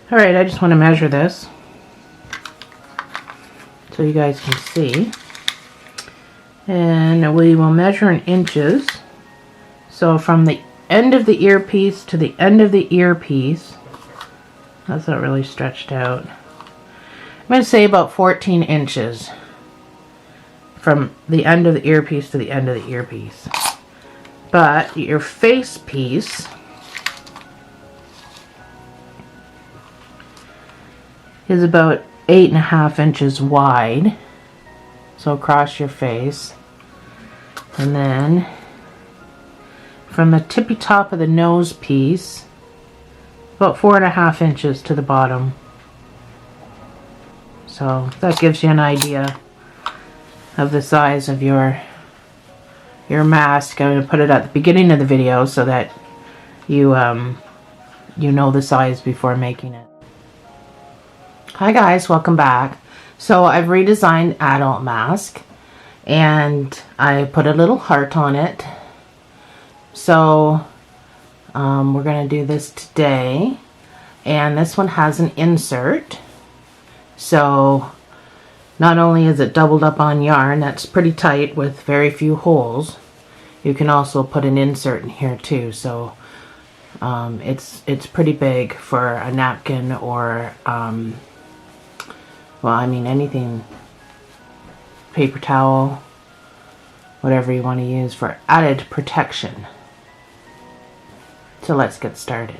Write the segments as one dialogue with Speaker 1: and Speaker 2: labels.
Speaker 1: Alright, I just want to measure this so you guys can see. And we will measure in inches. So from the end of the earpiece to the end of the earpiece, that's not really stretched out. I'm going to say about 14 inches from the end of the earpiece to the end of the earpiece. But your face piece is about 8.5 inches wide. So across your face. And then from the tippy top of the nose piece, about 4.5 inches to the bottom. So that gives you an idea of the size of your mask. I'm going to put it at the beginning of the video so that you you know the size before making it. Hi guys, welcome back. So I've redesigned adult mask and I put a little heart on it. So we're going to do this today, and this one has an insert. So not only is it doubled up on yarn that's pretty tight with very few holes, you can also put an insert in here too. So it's pretty big for a napkin or well, I mean anything, paper towel, whatever you want to use for added protection. So let's get started.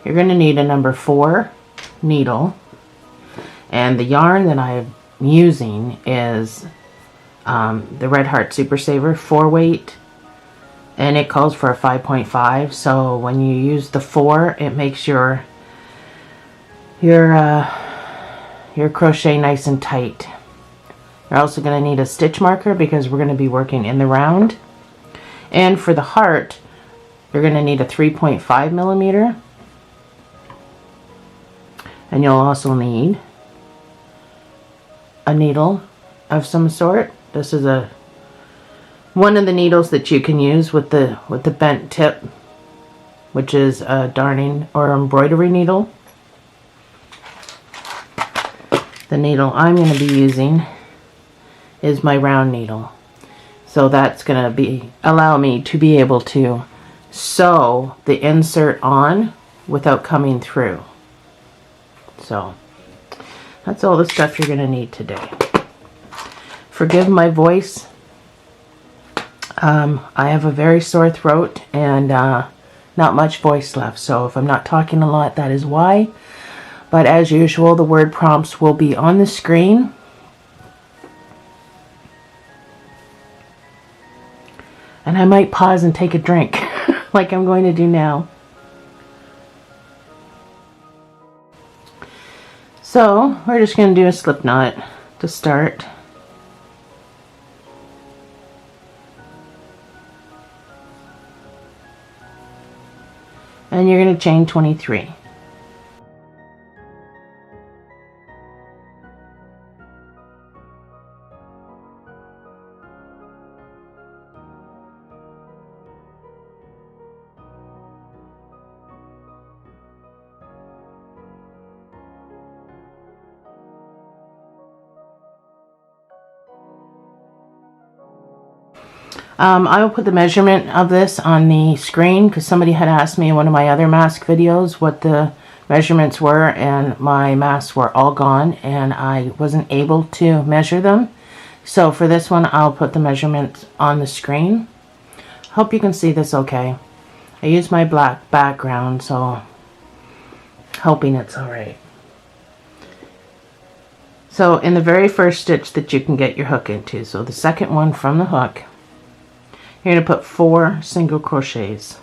Speaker 1: You're going to need a number 4 needle, and the yarn that I'm using is the Red Heart Super Saver 4-weight, and it calls for a 5.5. So when you use the 4, it makes your crochet nice and tight. You're also going to need a stitch marker because we're going to be working in the round. And for the heart, you're going to need a 3.5 millimeter. And you'll also need a needle of some sort. This is one of the needles that you can use with the bent tip, which is a darning or embroidery needle. The needle I'm going to be using is my round needle. So that's going to allow me to be able to sew the insert on without coming through. So that's all the stuff you're going to need today. Forgive my voice. I have a very sore throat and not much voice left. So if I'm not talking a lot, that is why. But as usual, the word prompts will be on the screen. And I might pause and take a drink like I'm going to do now. So we're just going to do a slip knot to start. And you're going to chain 23. I will put the measurement of this on the screen because somebody had asked me in one of my other mask videos what the measurements were, and my masks were all gone and I wasn't able to measure them. So for this one, I'll put the measurements on the screen. Hope you can see this okay. I use my black background, so hoping it's alright. So in the very first stitch that you can get your hook into, so the second one from the hook, you're going to put 4 single crochets.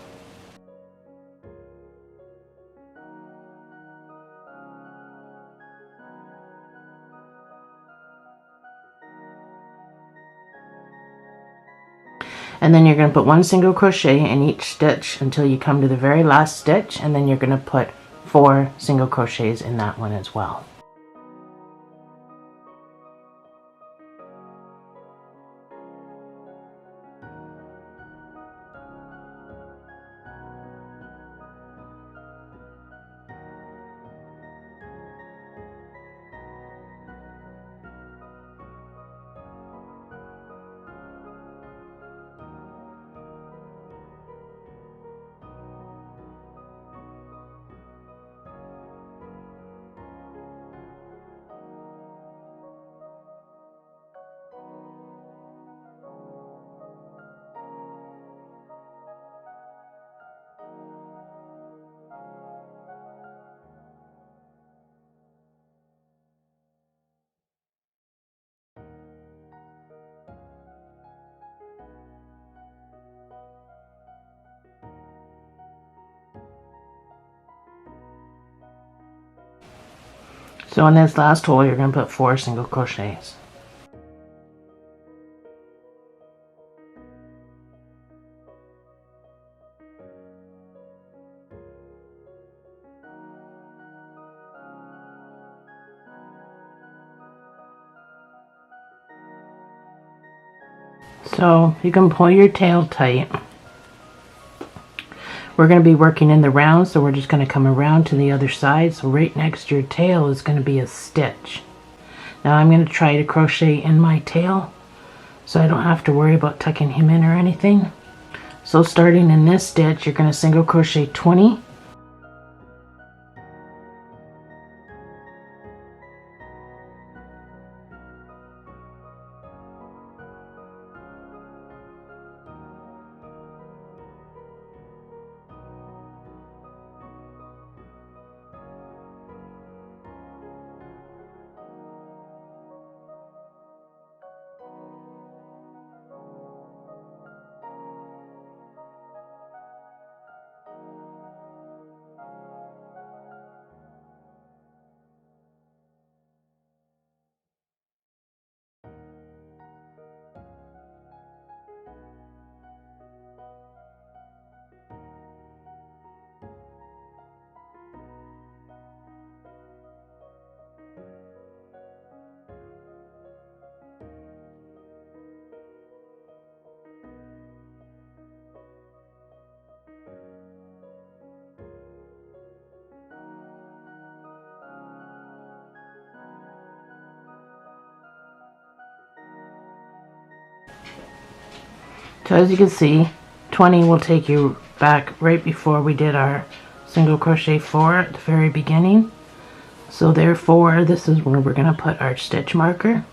Speaker 1: And then you're going to put 1 single crochet in each stitch until you come to the very last stitch, and then you're going to put 4 single crochets in that one as well. So in this last hole, you're going to put 4 single crochets. So you can pull your tail tight. We're going to be working in the round, so we're just going to come around to the other side. So right next to your tail is going to be a stitch. Now I'm going to try to crochet in my tail so I don't have to worry about tucking him in or anything. So starting in this stitch, you're going to single crochet 20. So as you can see, 20 will take you back right before we did our single crochet 4 at the very beginning. So therefore, this is where we're going to put our stitch marker.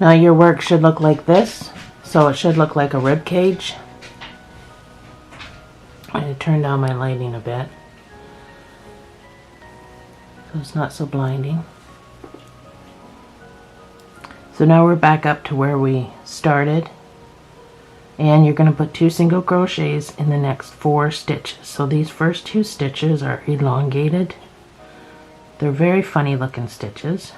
Speaker 1: Now your work should look like this. So it should look like a rib cage. I'm going to turn down my lighting a bit so it's not so blinding. So now we're back up to where we started, and you're going to put 2 single crochets in the next 4 stitches. So these first 2 stitches are elongated. They're very funny looking stitches.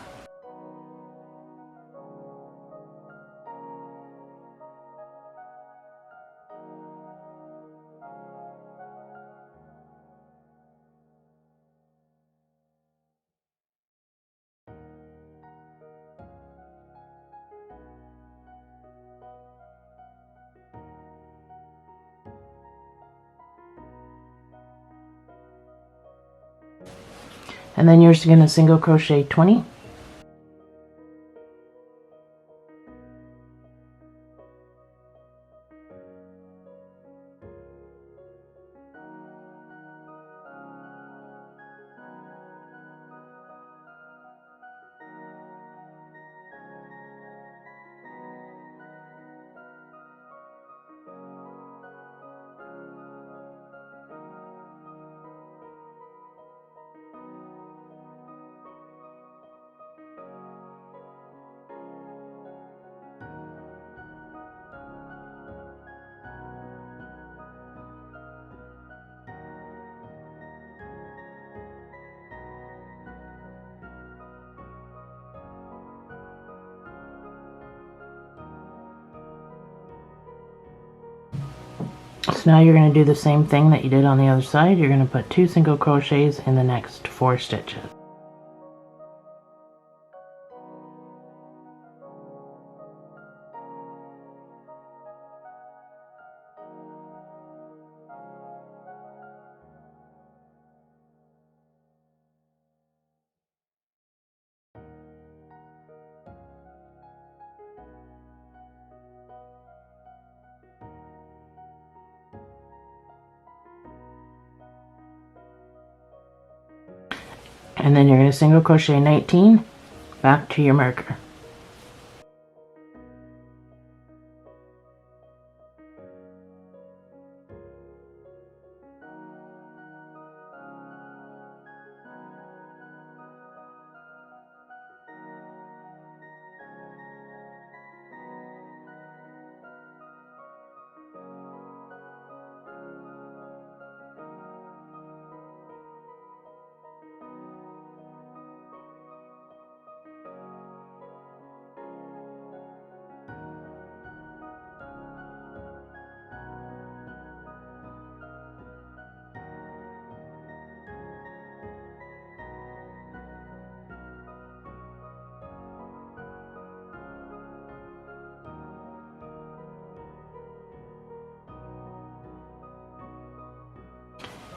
Speaker 1: And then you're just going to single crochet 20. So now you're going to do the same thing that you did on the other side. You're going to put 2 single crochets in the next 4 stitches. And then you're going to single crochet 19 back to your marker.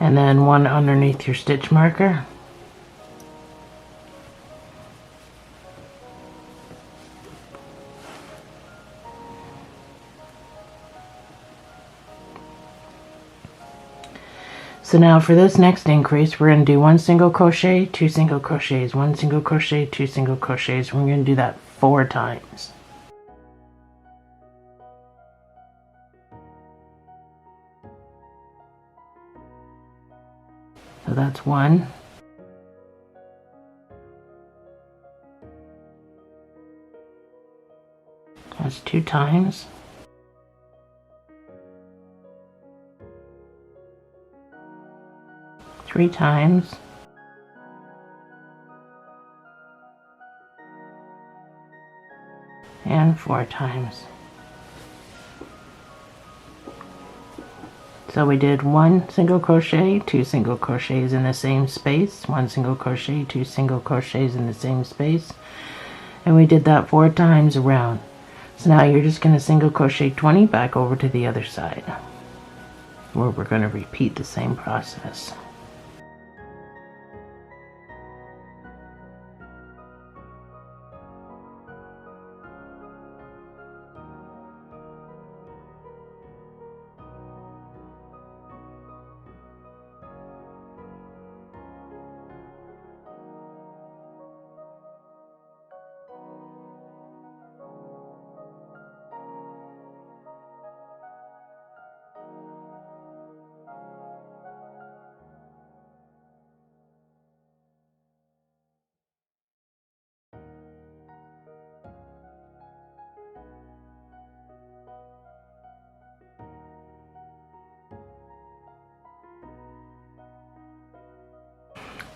Speaker 1: and then one underneath your stitch marker. So now for this next increase, we're going to do 1 single crochet, 2 single crochets, 1 single crochet, 2 single crochets. We're going to do that 4 times. So that's 1. That's 2 times. Three times. And 4 times. So we did 1 single crochet, 2 single crochets in the same space, 1 single crochet, 2 single crochets in the same space, and we did that 4 times around. So now you're just going to single crochet 20 back over to the other side, where we're going to repeat the same process.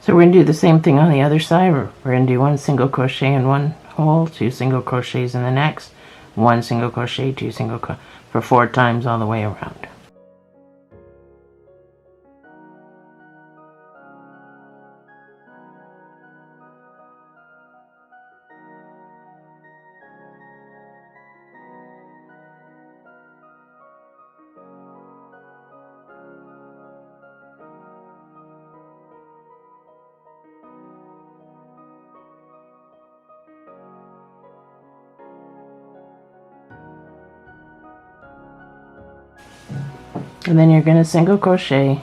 Speaker 1: So we're going to do the same thing on the other side. We're going to do 1 single crochet in one hole, 2 single crochets in the next, 1 single crochet, 2 single crochet for 4 times all the way around. And then you're going to single crochet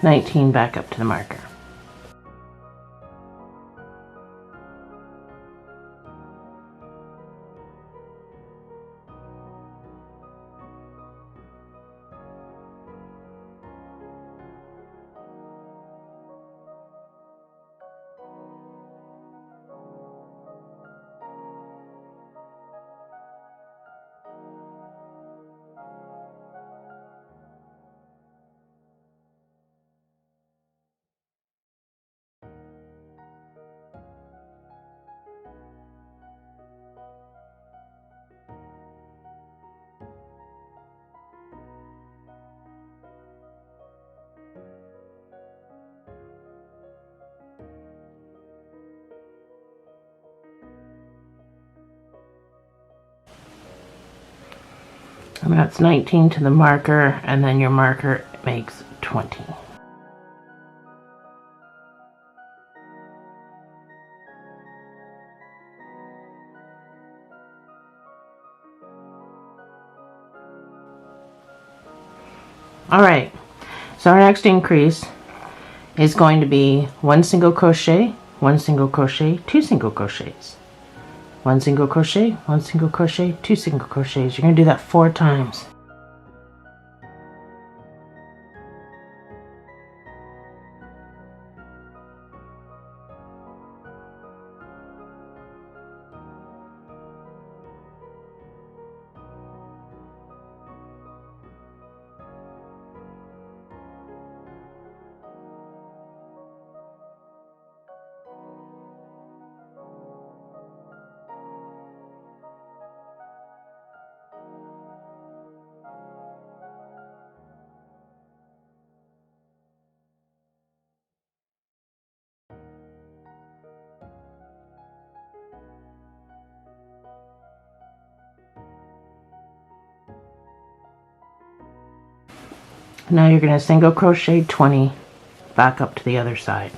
Speaker 1: 19 back up to the marker. And that's 19 to the marker, and then your marker makes 20. Alright, so our next increase is going to be 1 single crochet, 1 single crochet, 2 single crochets. 1 single crochet, 1 single crochet, 2 single crochets. You're going to do that 4 times. Now you're going to single crochet 20 back up to the other side.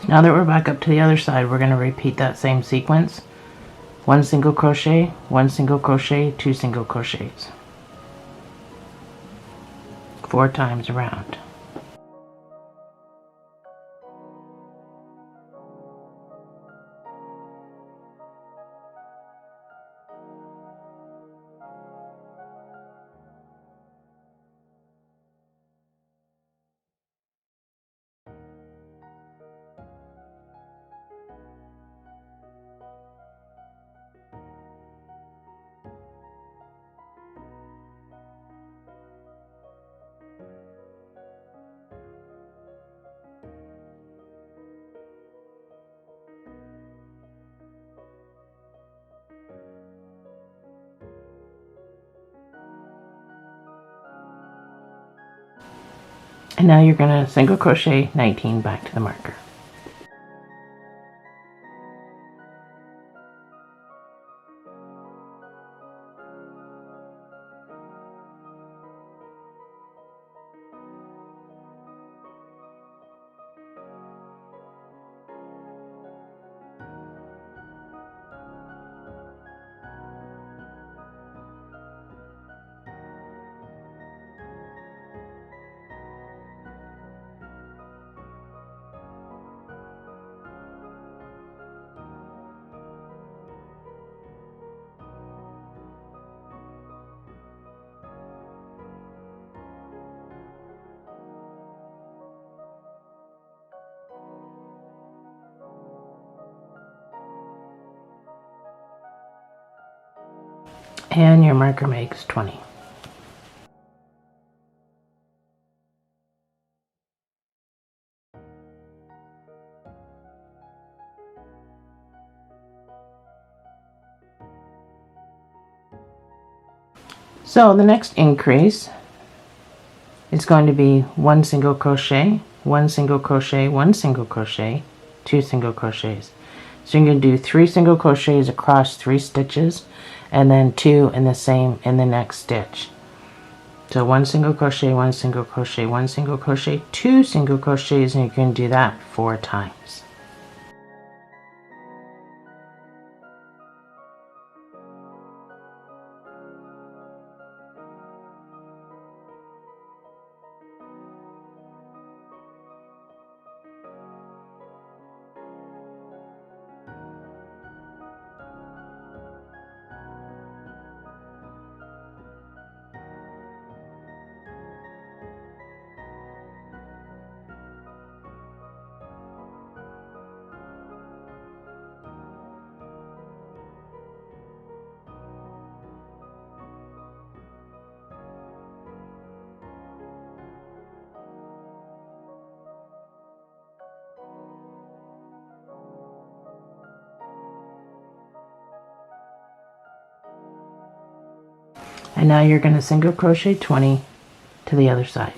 Speaker 1: Now that we're back up to the other side, we're going to repeat that same sequence. 1 single crochet, 1 single crochet, 2 single crochets. 4 times around. And now you're going to single crochet 19 back to the marker. And your marker makes 20. So the next increase is going to be 1 single crochet, 1 single crochet, 1 single crochet, 2 single crochets. So you're going to do 3 single crochets across 3 stitches and then 2 in the next stitch. So 1 single crochet, 1 single crochet, 1 single crochet, 2 single crochets, and you're going to do that 4 times. And now you're going to single crochet 20 to the other side.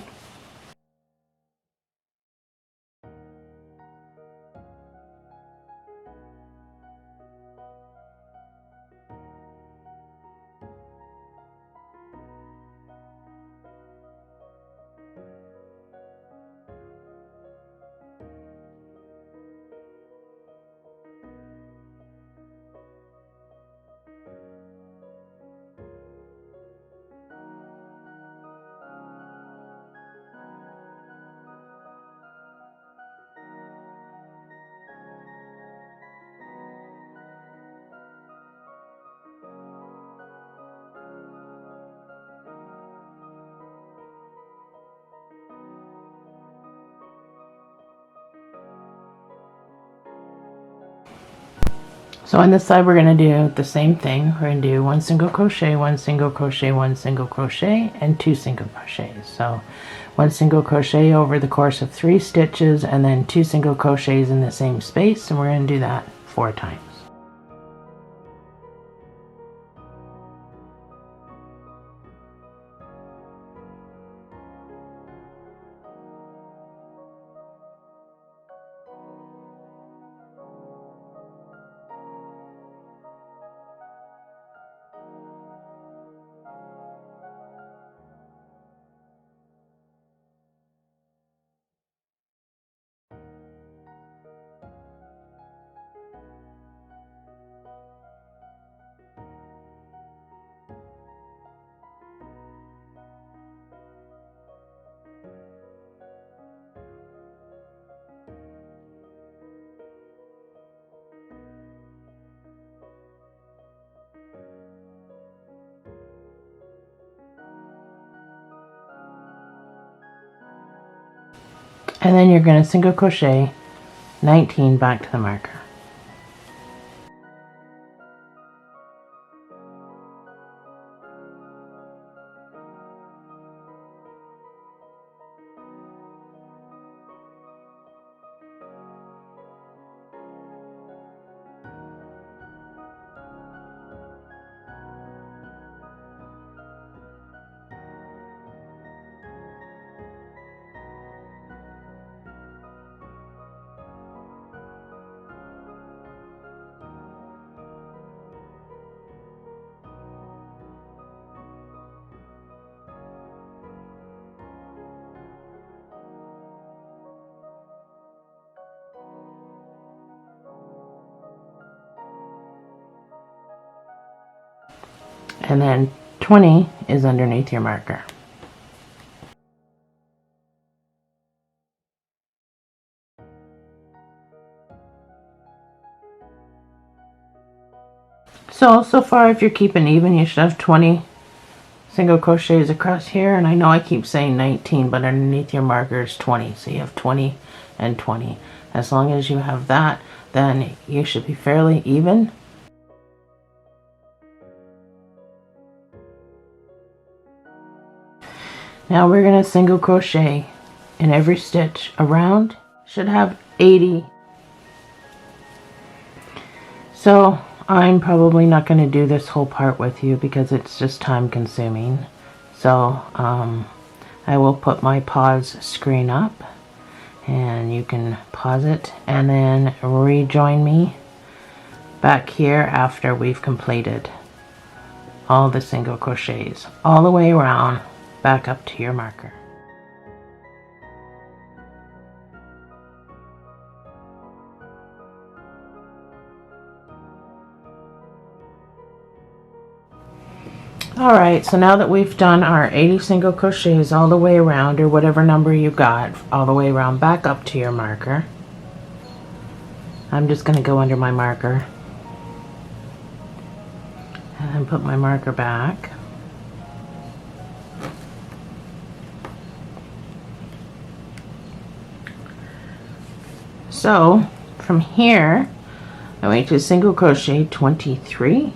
Speaker 1: So on this side we're going to do the same thing. We're going to do 1 single crochet, 1 single crochet, 1 single crochet, and 2 single crochets. So 1 single crochet over the course of 3 stitches, and then 2 single crochets in the same space, and we're going to do that 4 times. And then you're going to single crochet 19 back to the marker. And then 20 is underneath your marker. So far, if you're keeping even, you should have 20 single crochets across here. And I know I keep saying 19, but underneath your marker is 20. So you have 20 and 20. As long as you have that, then you should be fairly even. Now we're going to single crochet in every stitch around. Should have 80. So I'm probably not going to do this whole part with you because it's just time consuming. So I will put my pause screen up and you can pause it and then rejoin me back here after we've completed all the single crochets all the way around back up to your marker. Alright, so now that we've done our 80 single crochets all the way around, or whatever number you got, all the way around back up to your marker, I'm just going to go under my marker and then put my marker back. So from here I'm going to single crochet 23,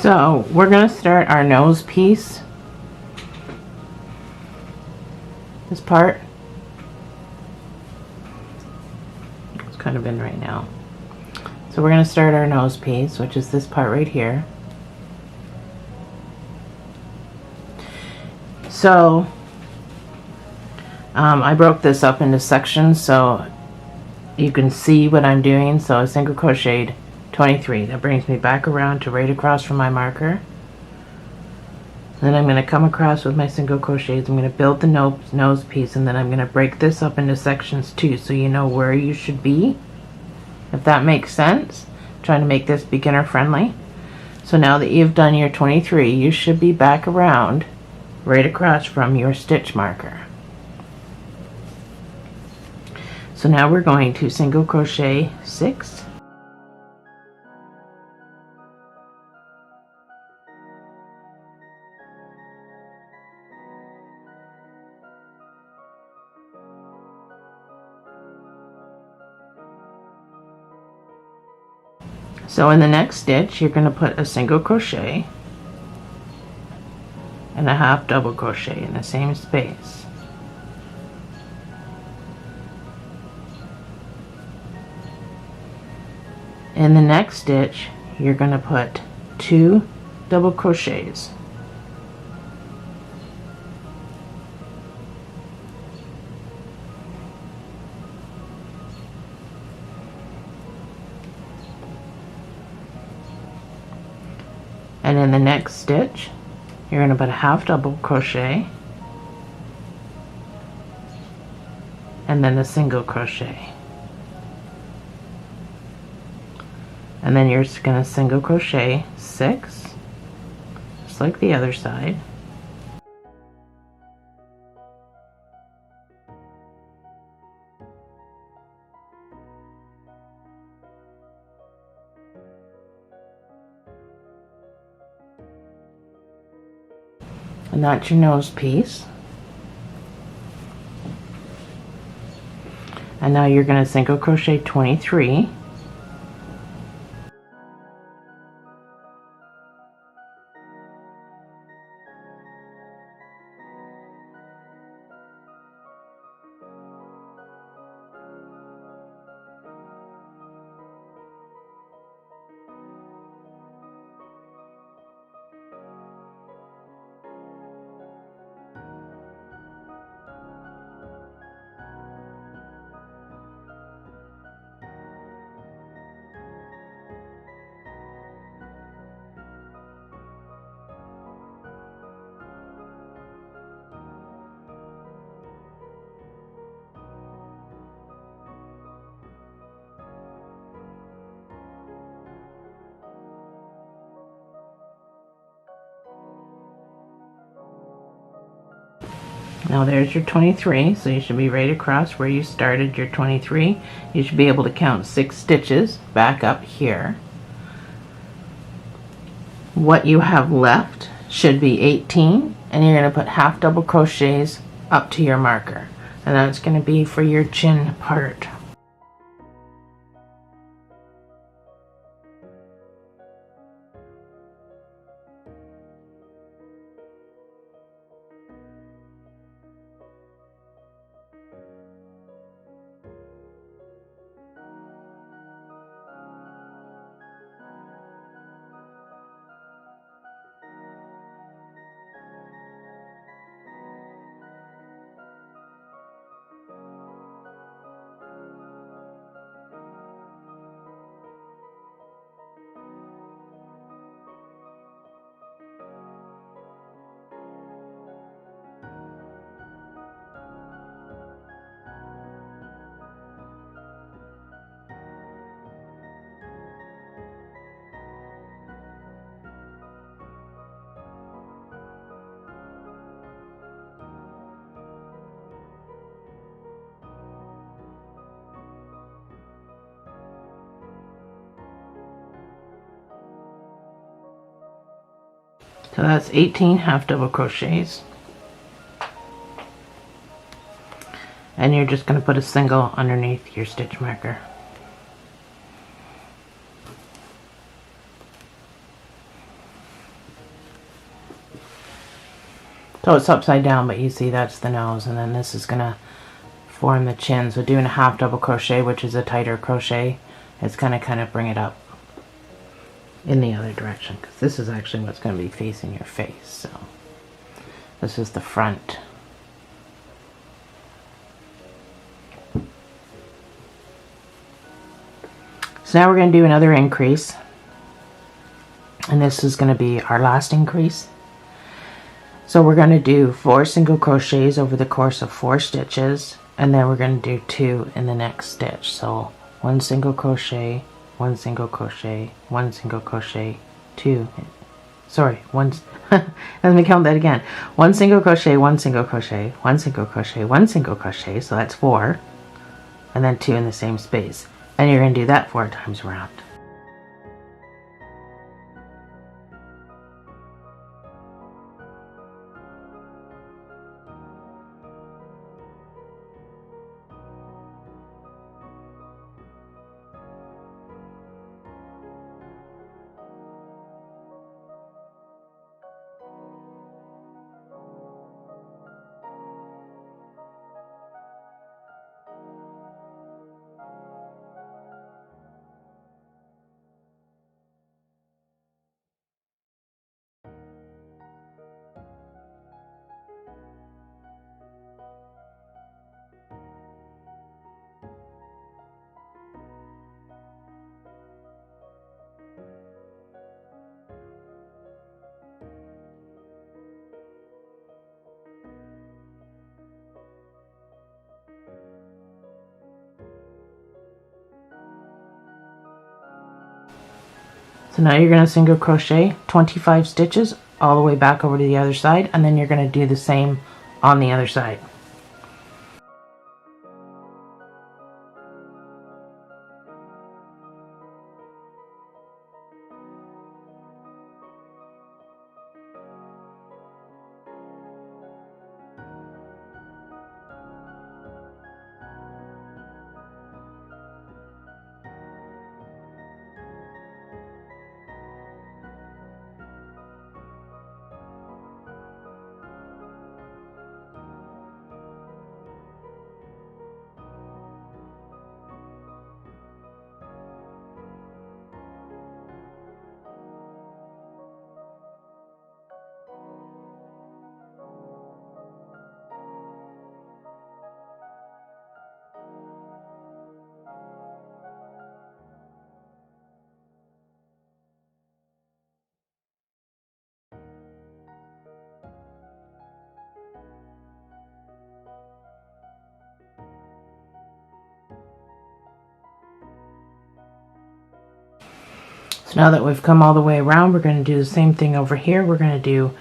Speaker 1: so we're going to start our nose piece, this part. It's kind of in right now. So we're going to start our nose piece, which is this part right here. So I broke this up into sections so you can see what I'm doing. So I single crocheted 23. That brings me back around to right across from my marker. Then I'm going to come across with my single crochets. I'm going to build the nose piece, and then I'm going to break this up into sections too, so you know where you should be, if that makes sense. I'm trying to make this beginner friendly. So now that you've done your 23, you should be back around right across from your stitch marker. So now we're going to single crochet 6, so in the next stitch you're going to put a single crochet and a half double crochet in the same space. In the next stitch you're going to put 2 double crochets. And in the next stitch you're going to put a half double crochet and then a single crochet. And then you're just going to single crochet 6, just like the other side. And that's your nose piece. And now you're going to single crochet 23. Now there's your 23, so you should be right across where you started your 23. You should be able to count 6 stitches back up here. What you have left should be 18, and you're going to put half double crochets up to your marker, and that's going to be for your chin part. So that's 18 half double crochets, and you're just going to put a single underneath your stitch marker. So it's upside down, but you see that's the nose, and then this is going to form the chin. So doing a half double crochet, which is a tighter crochet, it's going to kind of bring it up in the other direction, because this is actually what's going to be facing your face. So This is the front. So now we're going to do another increase, and this is going to be our last increase. So we're going to do 4 single crochets over the course of 4 stitches, and then we're going to do 2 in the next stitch. So 1 single crochet, 1 single crochet, 1 single crochet, 2, sorry, one, let me count that again. 1 single crochet, 1 single crochet, 1 single crochet, 1 single crochet, so that's 4, and then 2 in the same space. And you're going to do that 4 times around. So now you're going to single crochet 25 stitches all the way back over to the other side, and then you're going to do the same on the other side. So now that we've come all the way around, we're going to do the same thing over here. We're going to do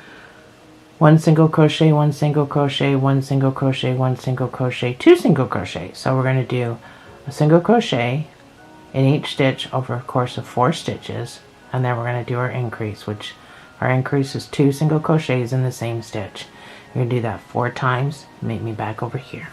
Speaker 1: 1 single crochet, 1 single crochet, 1 single crochet, 1 single crochet, 2 single crochet. So we're going to do a single crochet in each stitch over a course of 4 stitches, and then we're going to do our increase, which our increase is 2 single crochets in the same stitch. You're going to do that 4 times. Meet me back over here.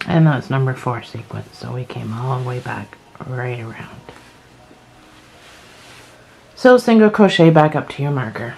Speaker 1: And that's number 4 sequence, so we came all the way back right around. So single crochet back up to your marker.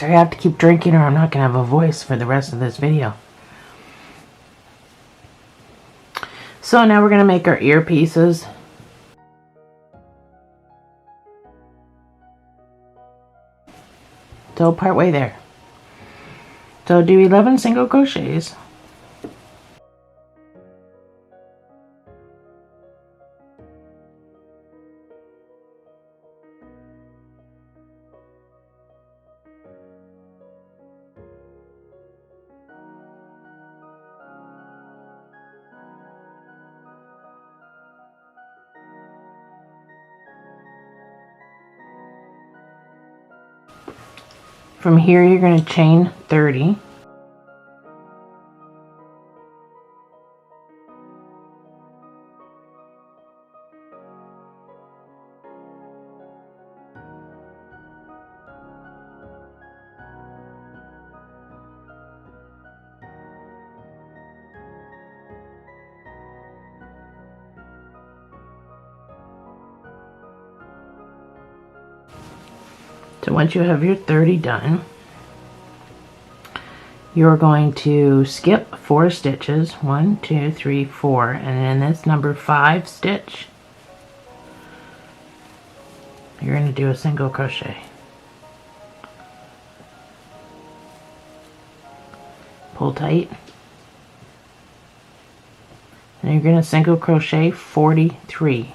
Speaker 1: Sorry, I have to keep drinking or I'm not going to have a voice for the rest of this video. So now we're going to make our earpieces. So part way there. So do 11 single crochets. From here you're going to chain 30. So once you have your 30 done, you're going to skip 4 stitches, 1, 2, 3, 4, and in this number 5 stitch, you're going to do a single crochet. Pull tight, and you're going to single crochet 43.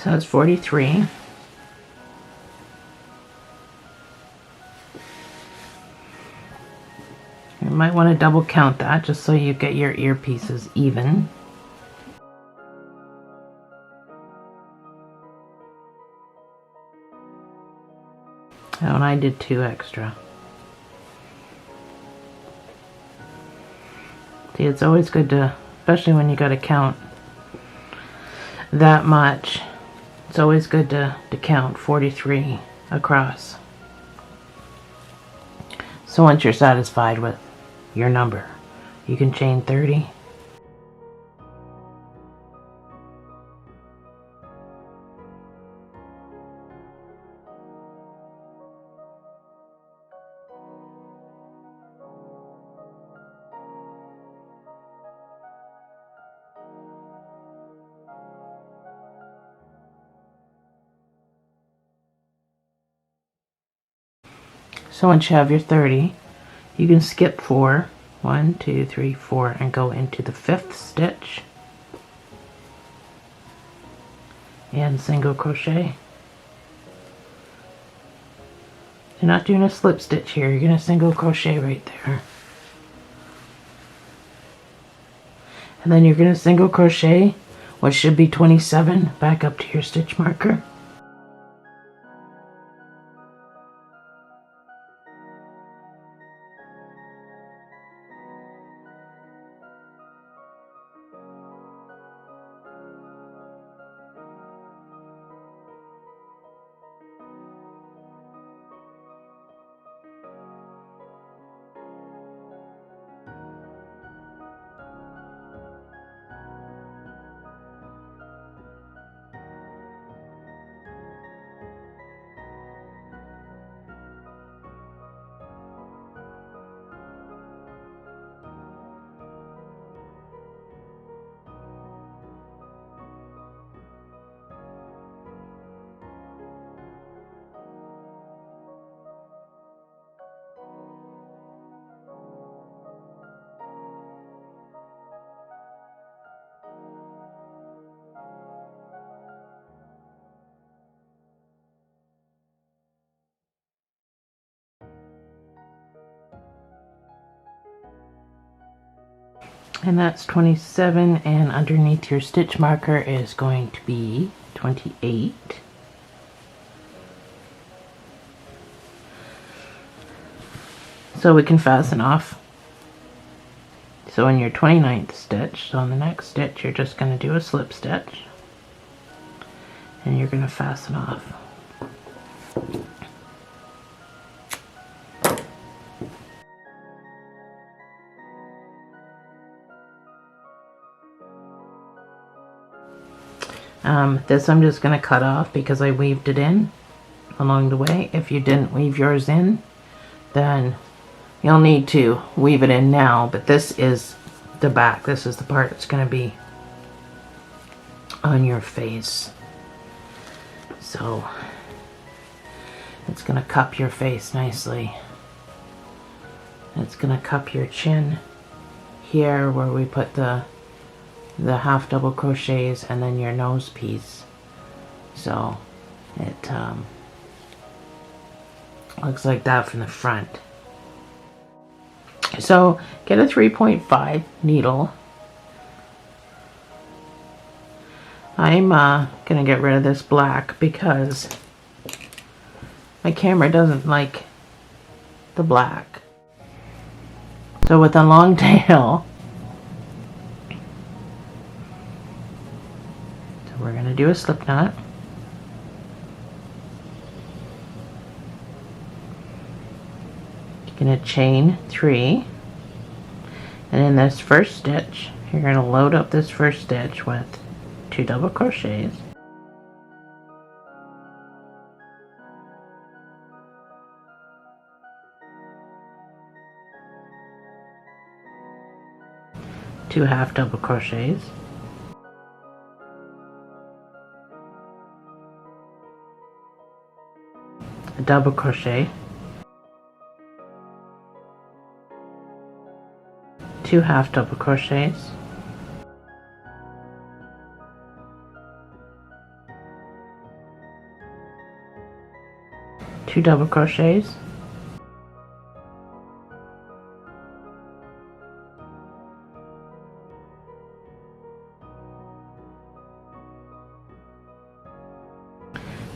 Speaker 1: So that's 43. You might want to double count that just so you get your earpieces even. Oh, and I did 2 extra. See, it's always good to, especially when you got to count that much, it's always good to count 43 across. So once you're satisfied with your number, you can chain 30. So once you have your 30, you can skip 4, 1, 2, 3, 4, and go into the 5th stitch and single crochet. You're not doing a slip stitch here, you're going to single crochet right there. And then you're going to single crochet what should be 27 back up to your stitch marker. And that's 27, and underneath your stitch marker is going to be 28. So we can fasten off. So in your 29th stitch, so on the next stitch, you're just going to do a slip stitch and you're going to fasten off. This I'm just going to cut off because I weaved it in along the way. If you didn't weave yours in, then you'll need to weave it in now, but this is the back. This is the part that's going to be on your face. So it's going to cup your face nicely. It's going to cup your chin here where we put the half double crochets, and then your nose piece. So it looks like that from the front. So get a 3.5 needle. I'm gonna get rid of this black because my camera doesn't like the black. So with a long tail, we're going to do a slip knot. You're going to chain 3, and in this first stitch you're going to load up this first stitch with 2 double crochets, two half double crochets, a double crochet, 2 half double crochets, two double crochets,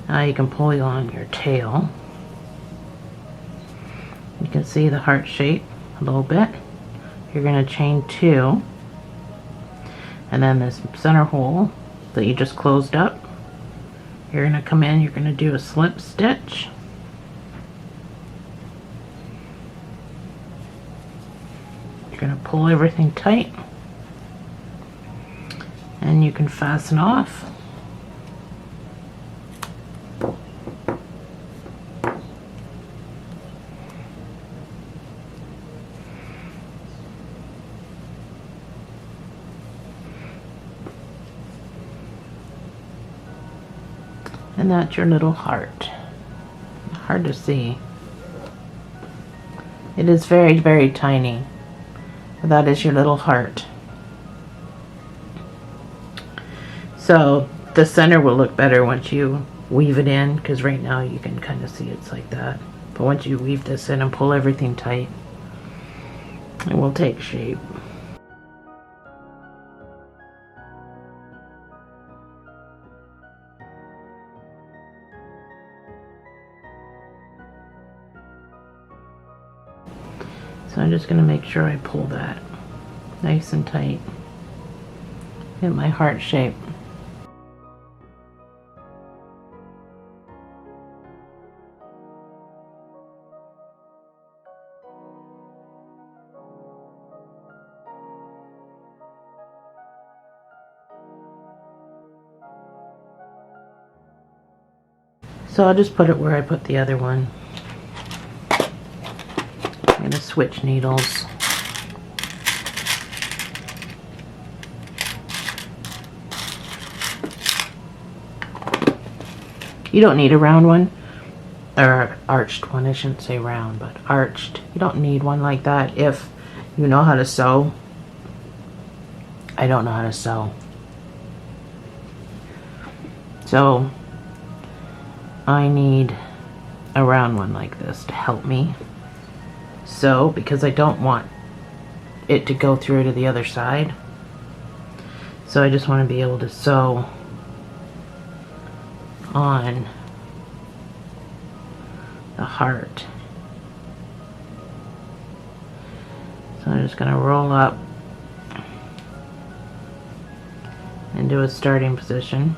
Speaker 1: now you can pull on your tail. You can see the heart shape a little bit. You're going to chain 2, and then this center hole that you just closed up, you're going to come in, you're going to do a slip stitch, you're going to pull everything tight, and you can fasten off. And that's your little heart. Hard to see. It is very, very tiny. But that is your little heart. So the center will look better once you weave it in, because right now you can kind of see it's like that. But once you weave this in and pull everything tight, it will take shape. So I'm just going to make sure I pull that nice and tight. Get my heart shape. So I'll just put it where I put the other one. I'm going to switch needles. You don't need a round one, or arched one. I shouldn't say round, but arched. You don't need one like that if you know how to sew. I don't know how to sew. So I need a round one like this to help me sew, because I don't want it to go through to the other side. So I just want to be able to sew on the heart. So I'm just going to roll up into a starting position.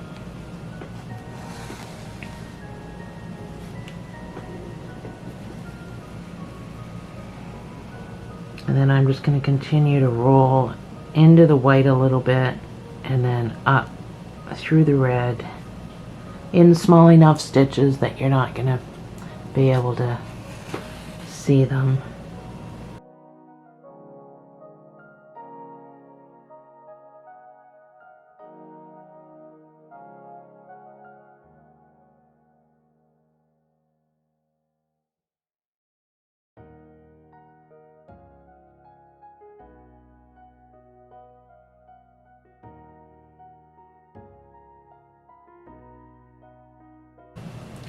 Speaker 1: And then I'm just going to continue to roll into the white a little bit, and then up through the red in small enough stitches that you're not going to be able to see them.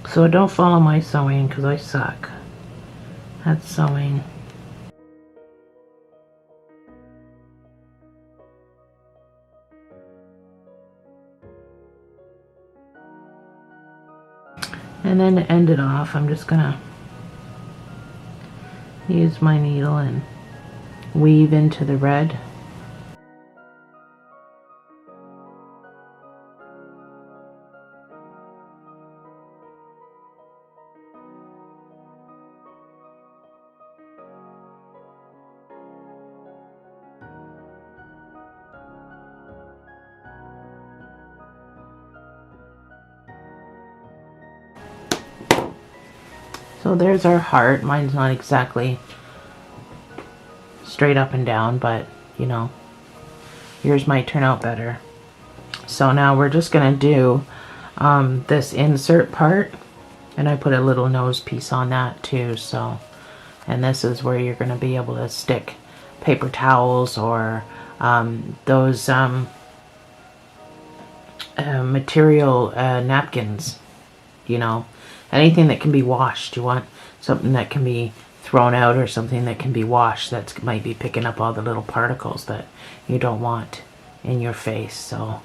Speaker 1: So don't follow my sewing because I suck at sewing. And then to end it off, I'm just gonna use my needle and weave into the red. So there's our heart. Mine's not exactly straight up and down, but you know, yours might turn out better. So now we're just gonna do this insert part, and I put a little nose piece on that too. So, and this is where you're gonna be able to stick paper towels or those material napkins, you know, anything that can be washed. You want something that can be thrown out, or something that can be washed that might be picking up all the little particles that you don't want in your face. So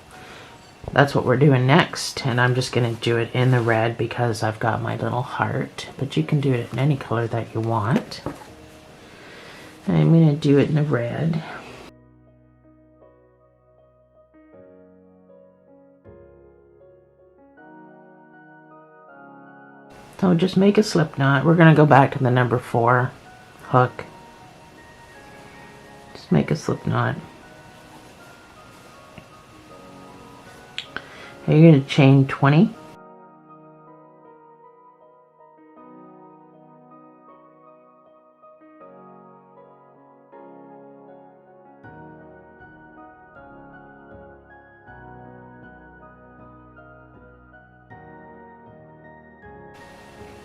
Speaker 1: that's what we're doing next, and I'm just going to do it in the red because I've got my little heart, but you can do it in any color that you want. And I'm going to do it in the red. So just make a slip knot. We're going to go back to the number 4 hook. Just make a slip knot. And you're going to chain 20.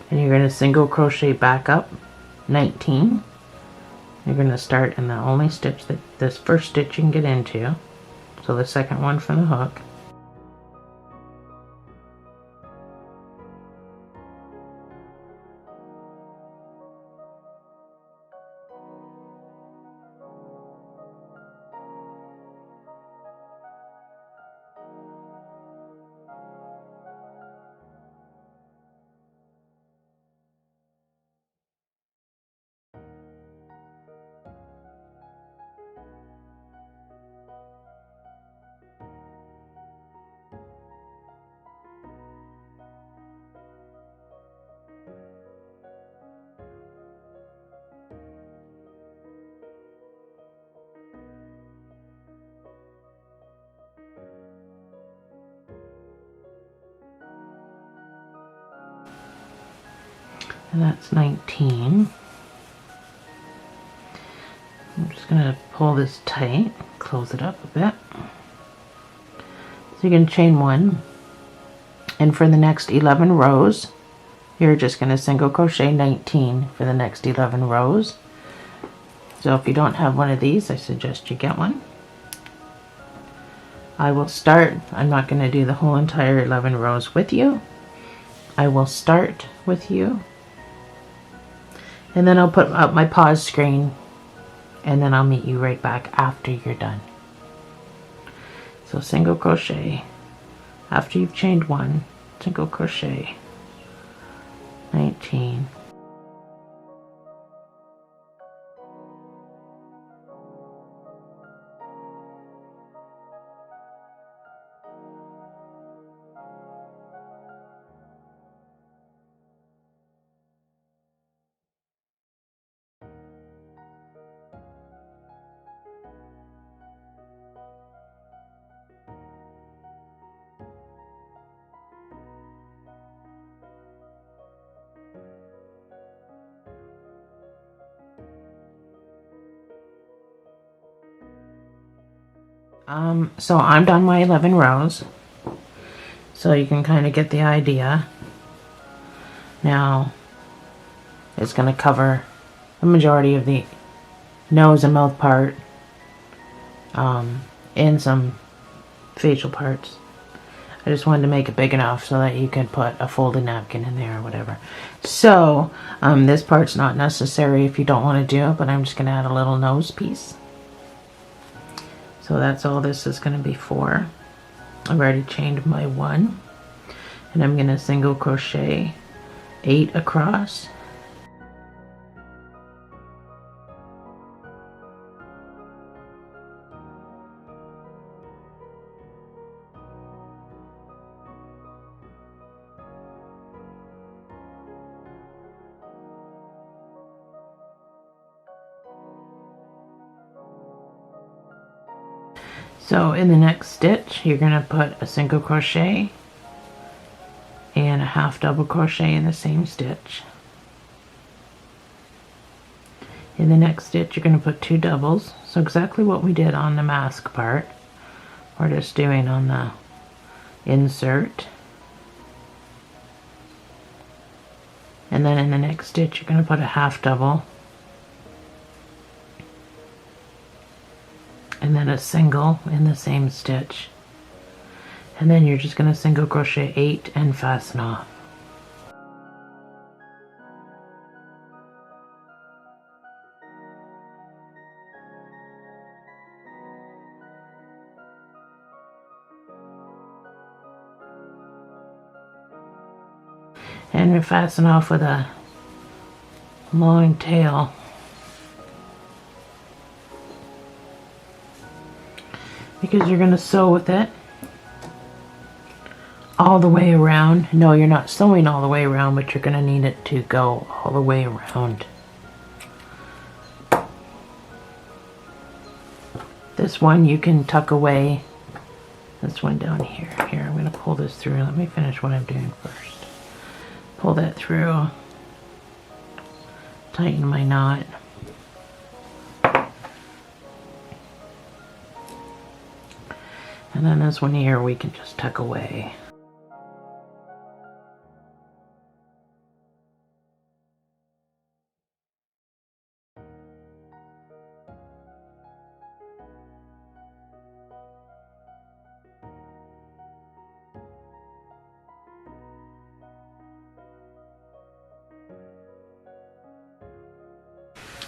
Speaker 1: And you're going to single crochet back up 19. You're going to start in the only stitch that this first stitch you can get into, so the second one from the hook. And that's 19. I'm just going to pull this tight, close it up a bit. So you're going to chain 1, and for the next 11 rows, you're just going to single crochet 19 for the next 11 rows. So if you don't have one of these, I suggest you get one. I will start, I'm not going to do the whole entire 11 rows with you. I will start with you, and then I'll put up my pause screen, and then I'll meet you right back after you're done. So single crochet, after you've chained 1, single crochet 19. So I'm done my 11 rows, so you can kind of get the idea. Now it's going to cover the majority of the nose and mouth part, and some facial parts. I just wanted to make it big enough so that you can put a folded napkin in there or whatever. So this part's not necessary if you don't want to do it, but I'm just going to add a little nose piece. So that's all this is going to be for. I've already chained my 1, and I'm going to single crochet 8 across. So in the next stitch, you're going to put a single crochet and a half double crochet in the same stitch. In the next stitch, you're going to put 2 doubles. So exactly what we did on the mask part, we're just doing on the insert. And then in the next stitch, you're going to put a half double, and then a single in the same stitch, and then you're just going to single crochet 8 and fasten off. And we fasten off with a long tail. Because you're going to sew with it all the way around. No, you're not sewing all the way around, but you're going to need it to go all the way around. This one you can tuck away. This one down here. Here, I'm going to pull this through. Let me finish what I'm doing first. Pull that through. Tighten my knot. And then this one here we can just tuck away.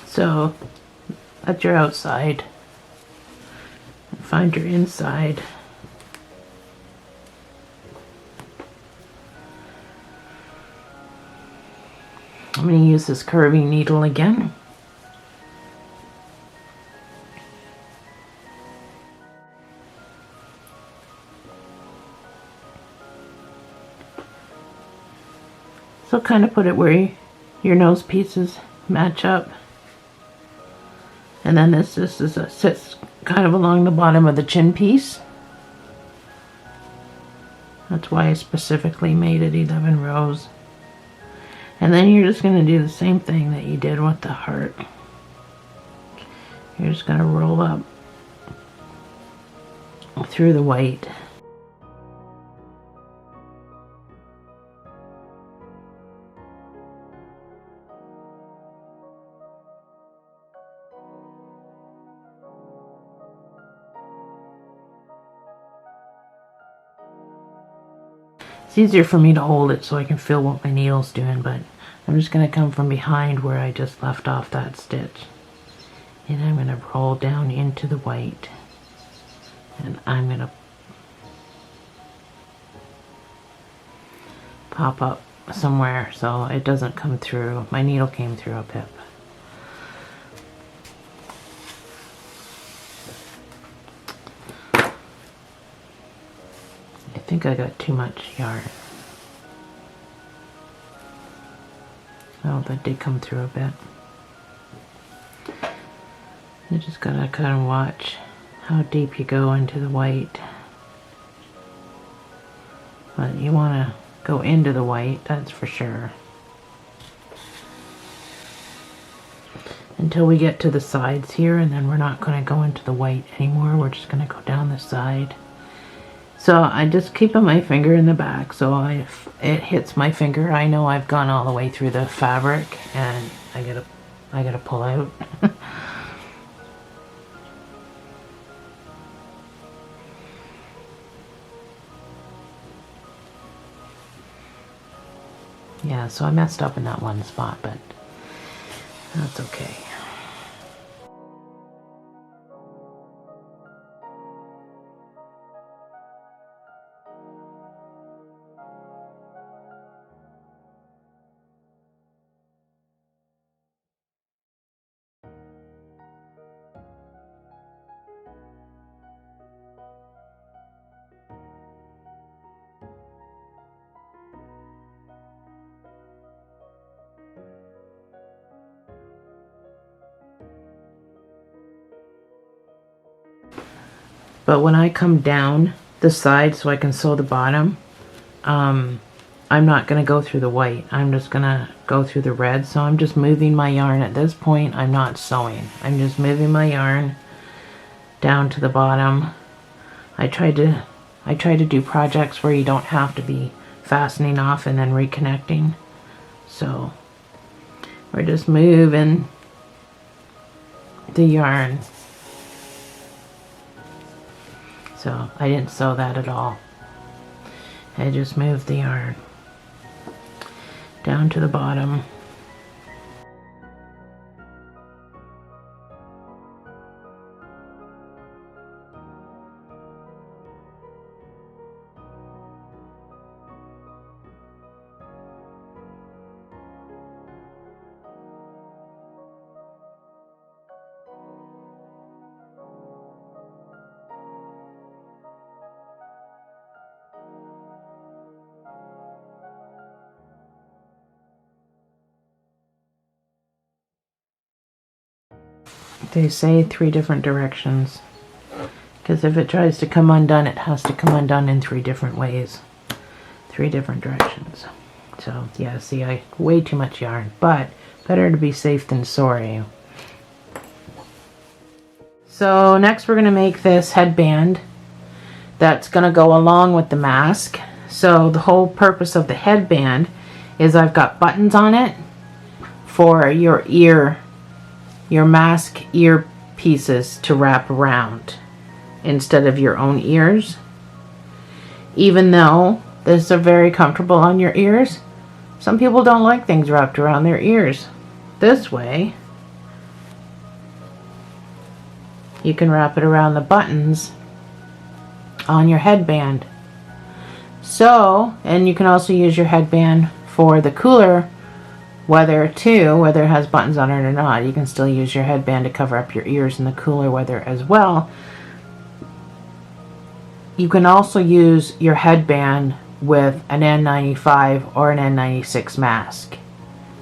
Speaker 1: So that's your outside. Find your inside. I'm going to use this curving needle again. So kind of put it where your nose pieces match up. And then this sits kind of along the bottom of the chin piece. That's why I specifically made it 11 rows. And And then you're just going to do the same thing that you did with the heart. You're just going to roll up through the white. It's easier for me to hold it so I can feel what my needle's doing, but I'm just going to come from behind where I just left off that stitch. And I'm going to roll down into the white. And I'm going to pop up somewhere so it doesn't come through. My needle came through a bit. I think I got too much yarn. Oh, that did come through a bit. You just gotta kind of watch how deep you go into the white. But you wanna go into the white, that's for sure. Until we get to the sides here, and then we're not gonna go into the white anymore. We're just gonna go down the side. So I just keep my finger in the back so if it hits my finger, I know I've gone all the way through the fabric, and I gotta pull out. Yeah, so I messed up in that one spot, but that's okay. But when I come down the side so I can sew the bottom, I'm not going to go through the white. I'm just going to go through the red. So I'm just moving my yarn at this point. I'm not sewing. I'm just moving my yarn down to the bottom. I try to do projects where you don't have to be fastening off and then reconnecting. So we're just moving the yarn. So I didn't sew that at all. I just moved the yarn down to the bottom. They say 3 different directions, because if it tries to come undone, it has to come undone in 3 different ways. 3 different directions. So yeah, see, I way too much yarn, but better to be safe than sorry. So next we're going to make this headband that's going to go along with the mask. So the whole purpose of the headband is I've got buttons on it for your mask ear pieces to wrap around instead of your own ears. Even though these are very comfortable on your ears, some people don't like things wrapped around their ears. This way, you can wrap it around the buttons on your headband. So, and you can also use your headband for the cooler weather too, whether it has buttons on it or not. You can still use your headband to cover up your ears in the cooler weather as well. You can also use your headband with an N95 or an N96 mask.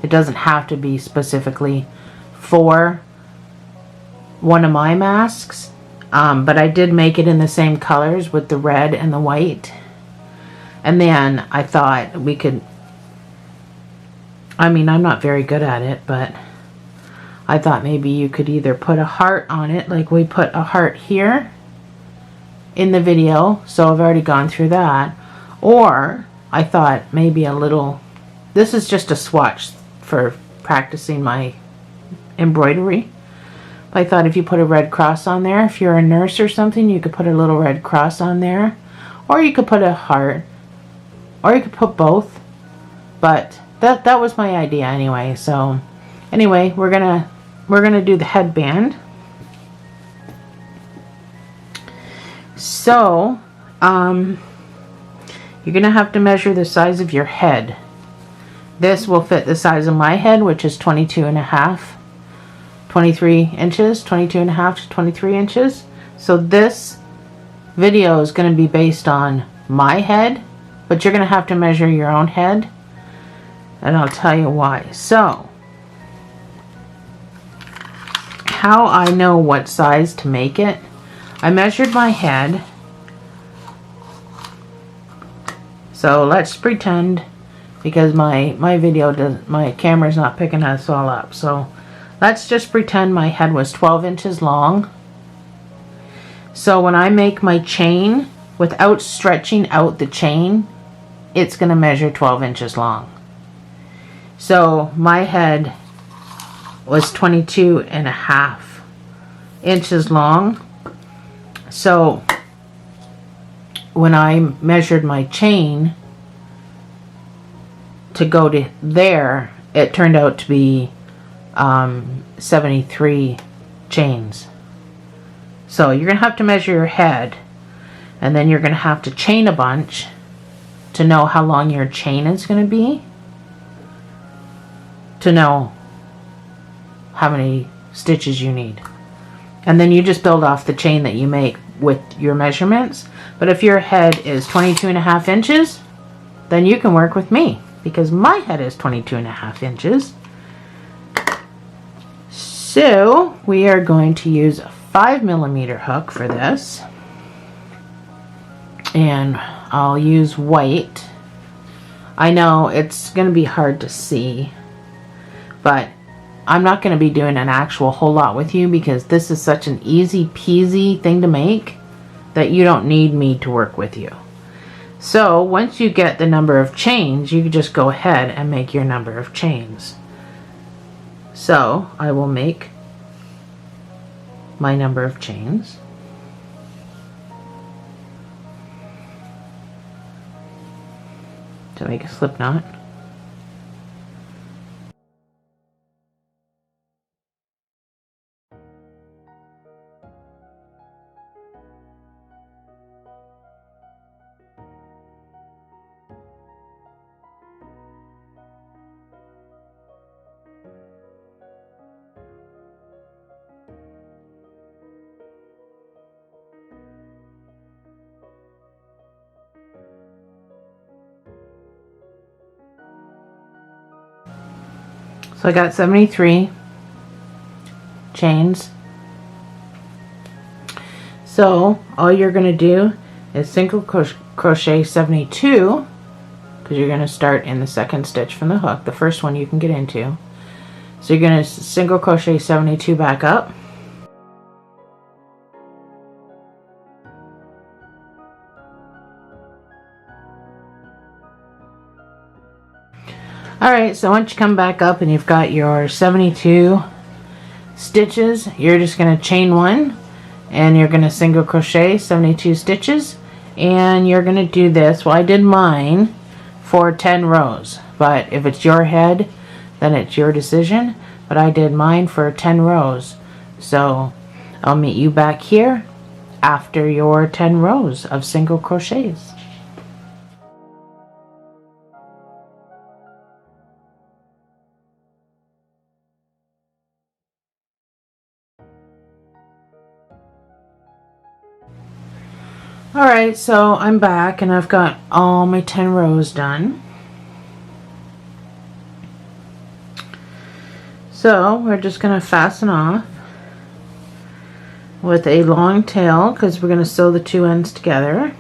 Speaker 1: It doesn't have to be specifically for one of my masks, but I did make it in the same colors with the red and the white. And then I thought we could I mean, I'm not very good at it, but I thought maybe you could either put a heart on it, like we put a heart here in the video, so I've already gone through that. Or I thought maybe a little, this is just a swatch for practicing my embroidery. I thought if you put a red cross on there, if you're a nurse or something, you could put a little red cross on there. Or you could put a heart. Or you could put both. But that was my idea anyway. So anyway, we're gonna do the headband. So you're gonna have to measure the size of your head. This will fit the size of my head, which is 23 inches, 22 and a half to 23 inches. So this video is going to be based on my head, but you're going to have to measure your own head, and I'll tell you why. So, how I know what size to make it, I measured my head. So let's pretend, because my camera's not picking us all up, so let's just pretend my head was 12 inches long. So when I make my chain, without stretching out the chain, it's going to measure 12 inches long. So my head was 22 and a half inches long. So when I measured my chain to go to there, it turned out to be 73 chains. So you're gonna have to measure your head, and then you're gonna have to chain a bunch to know how long your chain is gonna be, to know how many stitches you need. And then you just build off the chain that you make with your measurements. But if your head is 22 and a half inches, then you can work with me, because my head is 22 and a half inches. So we are going to use a 5mm hook for this, and I'll use white. I know it's going to be hard to see, but I'm not going to be doing an actual whole lot with you, because this is such an easy peasy thing to make that you don't need me to work with you. So once you get the number of chains, you can just go ahead and make your number of chains. So I will make my number of chains. To make a slip knot. So I got 73 chains. So all you're going to do is single crochet 72, because you're going to start in the second stitch from the hook, the first one you can get into. So you're going to single crochet 72 back up. Alright, so once you come back up and you've got your 72 stitches, you're just going to chain one, and you're going to single crochet 72 stitches, and you're going to do this. Well, I did mine for 10 rows, but if it's your head, then it's your decision. But I did mine for 10 rows, so I'll meet you back here after your 10 rows of single crochets. Alright, so I'm back and I've got all my 10 rows done. So we're just going to fasten off with a long tail, because we're going to sew the two ends together.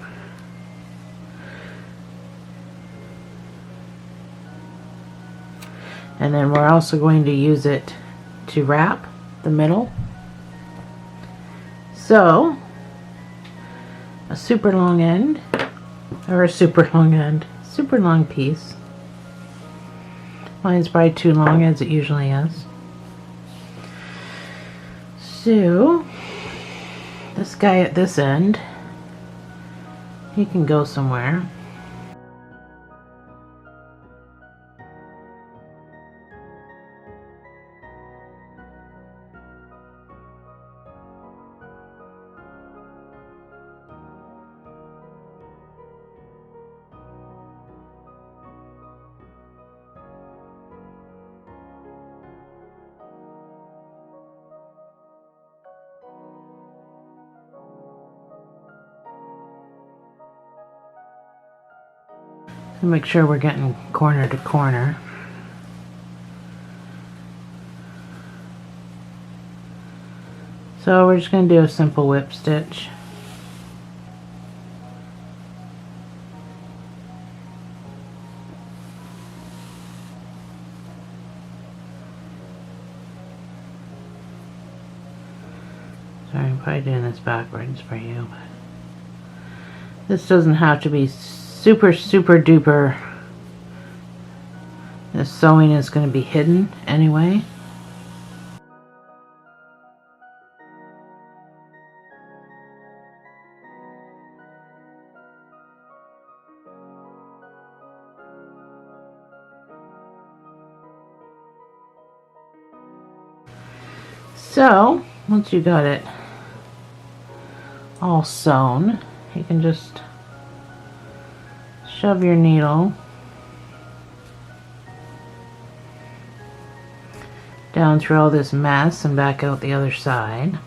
Speaker 1: And then we're also going to use it to wrap the middle. So, a super long end, or a super long piece. Mine's probably too long, as it usually is. So, this guy at this end, he can go somewhere. Make sure we're getting corner to corner. So we're just going to do a simple whip stitch. Sorry, I'm probably doing this backwards for you, but this doesn't have to be super duper. The sewing is going to be hidden anyway. So once you got it all sewn, you can just shove your needle down through all this mess and back out the other side.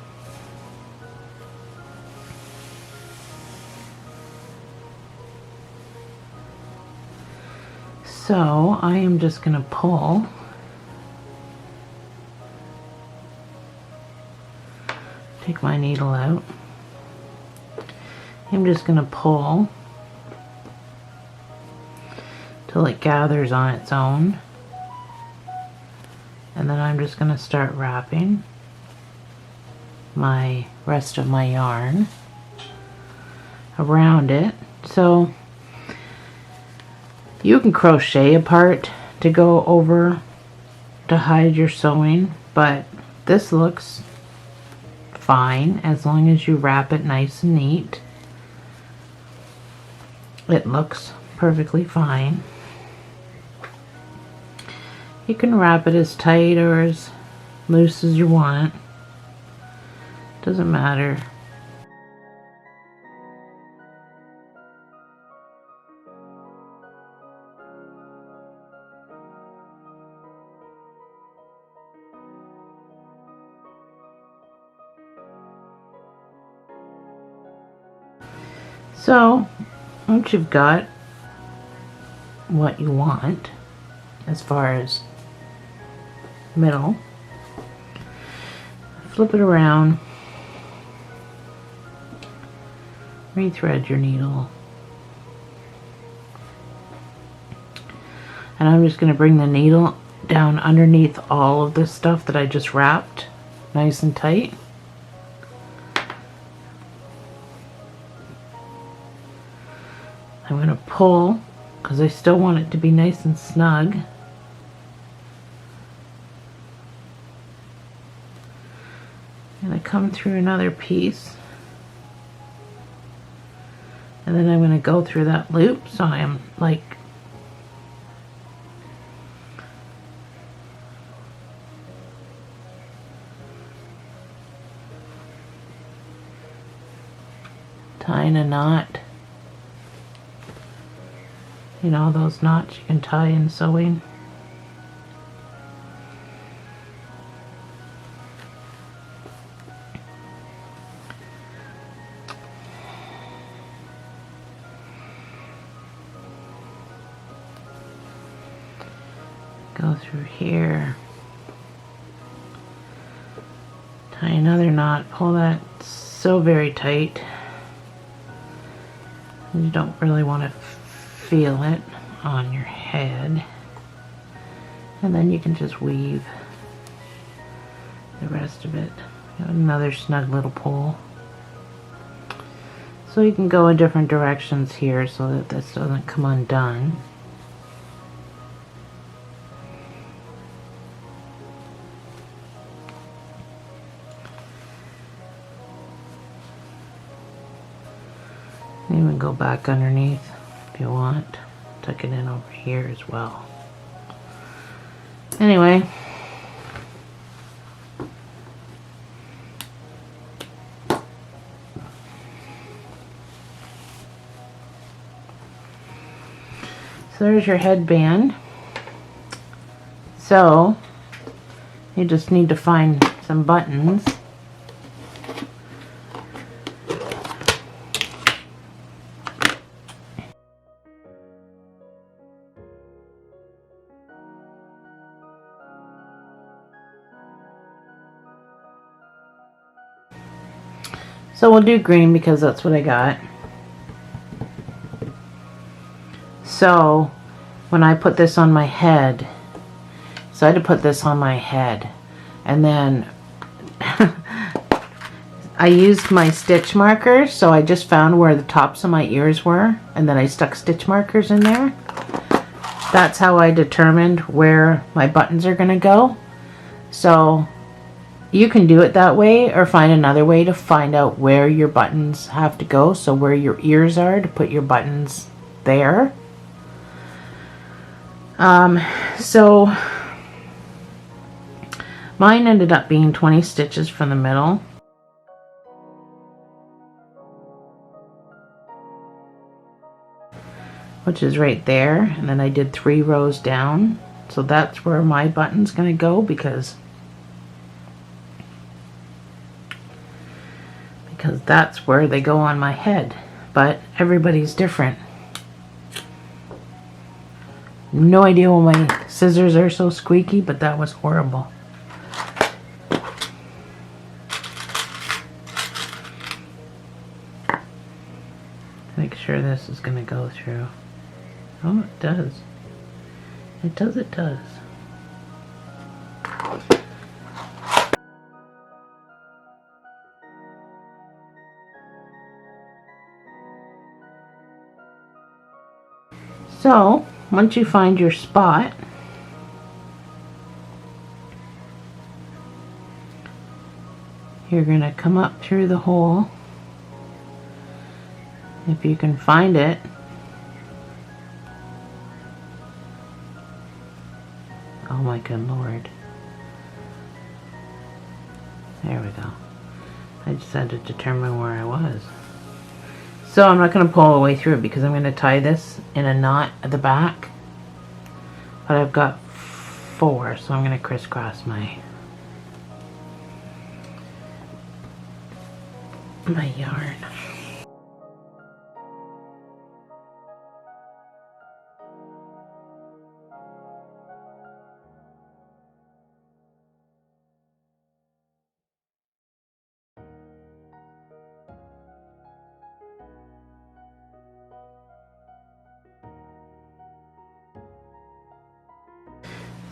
Speaker 1: So I am just going to pull take my needle out. I'm just going to pull till it gathers on its own, and then I'm just going to start wrapping my rest of my yarn around it. So you can crochet a part to go over to hide your sewing, but this looks fine as long as you wrap it nice and neat. It looks perfectly fine. You can wrap it as tight or as loose as you want. Doesn't matter. So, once you've got what you want as far as middle, flip it around, rethread your needle, and I'm just going to bring the needle down underneath all of this stuff that I just wrapped nice and tight. I'm going to pull because I still want it to be nice and snug. I'm going to come through another piece, and then I'm going to go through that loop, so I am like tying a knot. You know, those knots you can tie in sewing. Go through here. Tie another knot. Pull that so very tight. You don't really want to feel it on your head. And then you can just weave the rest of it. Got another snug little pole. So you can go in different directions here so that this doesn't come undone. Even go back underneath if you want. Tuck it in over here as well. Anyway. So there's your headband. So you just need to find some buttons. So we'll do green because that's what I got. So when I put this on my head, so I had to put this on my head, and then I used my stitch markers, so I just found where the tops of my ears were, and then I stuck stitch markers in there. That's how I determined where my buttons are going to go. So you can do it that way, or find another way to find out where your buttons have to go. So where your ears are, to put your buttons there. So mine ended up being 20 stitches from the middle. Which is right there, and then I did 3 rows down. So that's where my button's gonna go because that's where they go on my head. But everybody's different. No idea why my scissors are so squeaky, but that was horrible. Make sure this is going to go through. Oh, it does. It does, it does. So, once you find your spot, you're going to come up through the hole, if you can find it. Oh my good Lord. There we go. I just had to determine where I was. So I'm not going to pull all the way through it because I'm going to tie this in a knot at the back. But I've got 4, so I'm going to crisscross my yarn.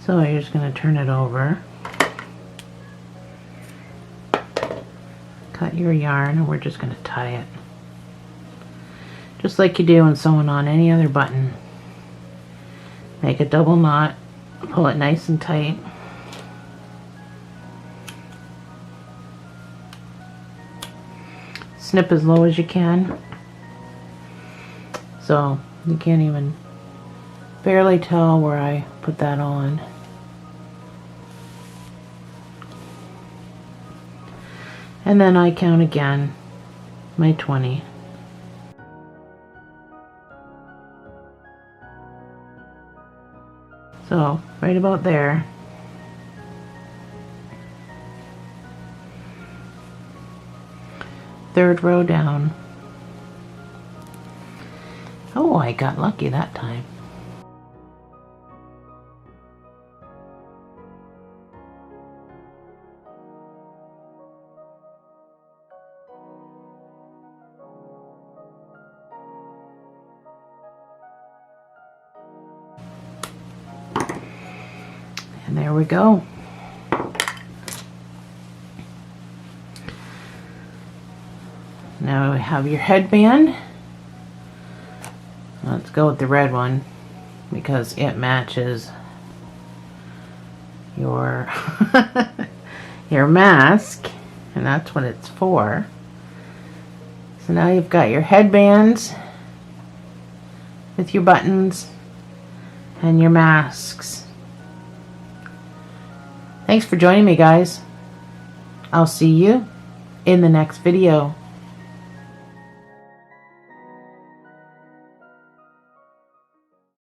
Speaker 1: So you're just going to turn it over, cut your yarn, and we're just going to tie it. Just like you do when sewing on any other button. Make a double knot, pull it nice and tight. Snip as low as you can. So you can't even barely tell where I put that on. And then I count again, my 20. So, right about there. Third row down. Oh, I got lucky that time. there we go. Now we have your headband. Let's go with the red one because it matches your your mask, and that's what it's for. So now you've got your headbands with your buttons and your masks. Thanks for joining me, guys. I'll see you in the next video.